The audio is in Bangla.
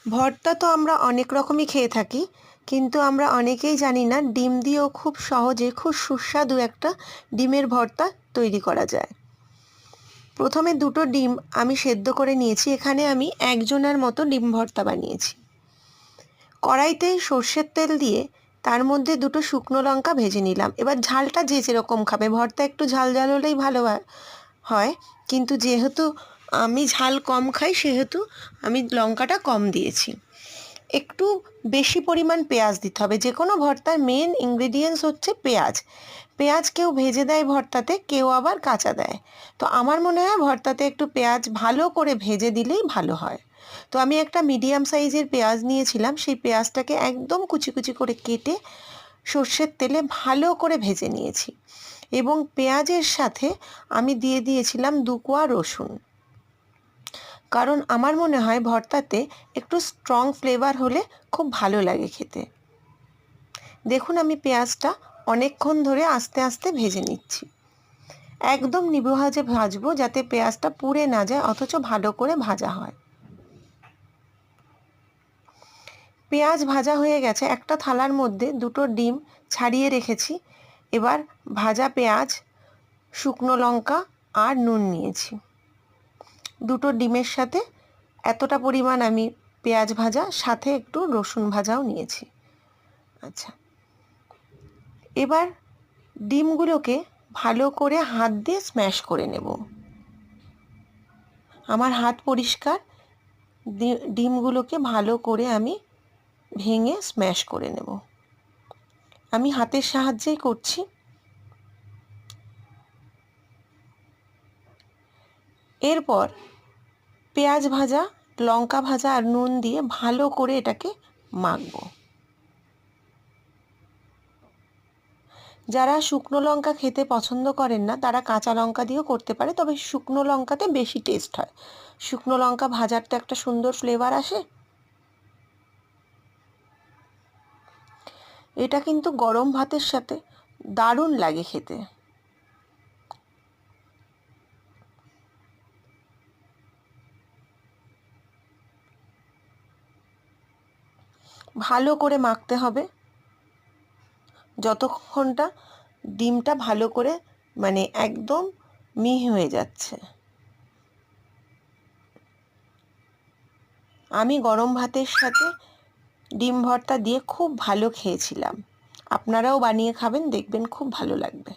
ভর্তা তো আমরা অনেক রকমই খেয়ে থাকি, কিন্তু আমরা অনেকেই জানি না ডিম দিয়েও খুব সহজে খুব সুস্বাদু একটা ডিমের ভর্তা তৈরি করা যায়। প্রথমে দুটো ডিম আমি সেদ্ধ করে নিয়েছি। এখানে আমি একজনের মতো ডিম ভর্তা বানিয়েছি। কড়াইতে সর্ষের তেল দিয়ে তার মধ্যে দুটো শুকনো লঙ্কা ভেজে নিলাম। এবার ঝালটা যে যেরকম খাবে, ভর্তা একটু ঝাল ঝাল হলেই ভালো হয়, কিন্তু যেহেতু আমি ঝাল কম খাই সেহেতু আমি লঙ্কাটা কম দিয়েছি। একটু বেশি পরিমাণ পেঁয়াজ দিতে হবে। যে কোনো ভর্তার মেন ইনগ্রেডিয়েন্টস হচ্ছে পেঁয়াজ। পেঁয়াজ কেউ ভেজে দেয় ভর্তাতে, কেউ আবার কাঁচা দেয়। তো আমার মনে হয় ভর্তাতে একটু পেঁয়াজ ভালো করে ভেজে দিলেই ভালো হয়। তো আমি একটা মিডিয়াম সাইজের পেঁয়াজ নিয়েছিলাম, সেই পেঁয়াজটাকে একদম কুচি কুচি করে কেটে সর্ষের তেলে ভালো করে ভেজে নিয়েছি, এবং পেঁয়াজের সাথে আমি দিয়ে দিয়েছিলাম 2 কোয়া রসুন। কারণ আমার মনে হয় ভর্তাতে একটু স্ট্রং ফ্লেভার হলে খুব ভালো লাগে খেতে। দেখুন আমি পেঁয়াজটা অনেকক্ষণ ধরে আস্তে আস্তে ভেজে নিচ্ছি। একদম নিভু আঁচে ভাজবো, যাতে পেঁয়াজটা পুড়ে না যায়, অথচ ভালো করে ভাজা হয়। পেঁয়াজ ভাজা হয়ে গেছে। একটা থালার মধ্যে দুটো ডিম ছাড়িয়ে রেখেছি। এবার ভাজা পেঁয়াজ, শুকনো লঙ্কা আর নুন নিয়েছি। দুটো ডিমের সাথে এতটা পরিমাণ আমি পেঁয়াজ ভাজা, সাথে একটু রসুন ভাজাও নিয়েছি। আচ্ছা, এবার ডিমগুলোকে ভালো করে হাত দিয়ে স্ম্যাশ করে নেব। আমার হাত পরিষ্কার। ডিমগুলোকে ভালো করে আমি ভেঙে স্ম্যাশ করে নেব। আমি হাতের সাহায্যেই করছি। এরপর পেঁয়াজ ভাজা, লঙ্কা ভাজা আর নুন দিয়ে ভালো করে এটাকে মাখবো। যারা শুকনো লঙ্কা খেতে পছন্দ করেন না তারা কাঁচা লঙ্কা দিয়েও করতে পারে, তবে শুকনো লঙ্কাতে বেশি টেস্ট হয়। শুকনো লঙ্কা ভাজার তো একটা সুন্দর ফ্লেভার আসে। এটা কিন্তু গরম ভাতের সাথে দারুণ লাগে খেতে। ভালো করে মাখতে হবে যতক্ষণটা ডিমটা ভালো করে একদম মিহি হয়ে যাচ্ছে। আমি গরম ভাতের সাথে ডিম ভর্তা দিয়ে খুব ভালো খেয়েছিলাম। আপনারাও বানিয়ে খাবেন, দেখবেন খুব ভালো লাগবে।